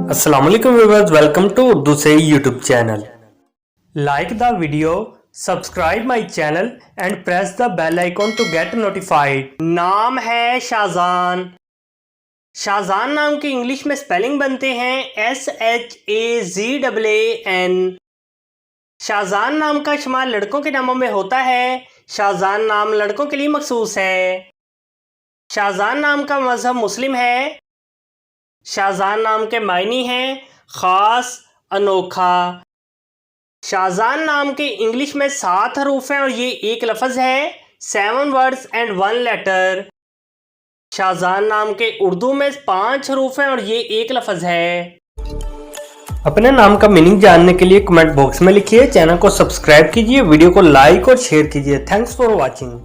अस्सलाम वालेकुम viewers, welcome to Urdu से YouTube channel. Like the video, subscribe my channel and press the bell icon to get notified. नाम है शाहजान। शाहजान नाम के इंग्लिश में स्पेलिंग बनते हैं SHAZAAN। शाहजान नाम का इस्तेमाल लड़कों के नामों में होता है। शाहजान नाम लड़कों के लिए मखसूस है। शाहजान नाम का मजहब मुस्लिम है। शाहजान नाम के मायने हैं ख़ास, अनोखा। शाहजान नाम के इंग्लिश में 7 हरूफ हैं और ये एक लफ्ज़ है। 7 वर्ड्स एंड 1 लेटर। शाहजान नाम के उर्दू में 5 हरूफ हैं और ये एक लफ्ज़ है। अपने नाम का मीनिंग जानने के लिए कमेंट बॉक्स में लिखिए। चैनल को सब्सक्राइब कीजिए, वीडियो को लाइक और शेयर कीजिए। Thanks for watching.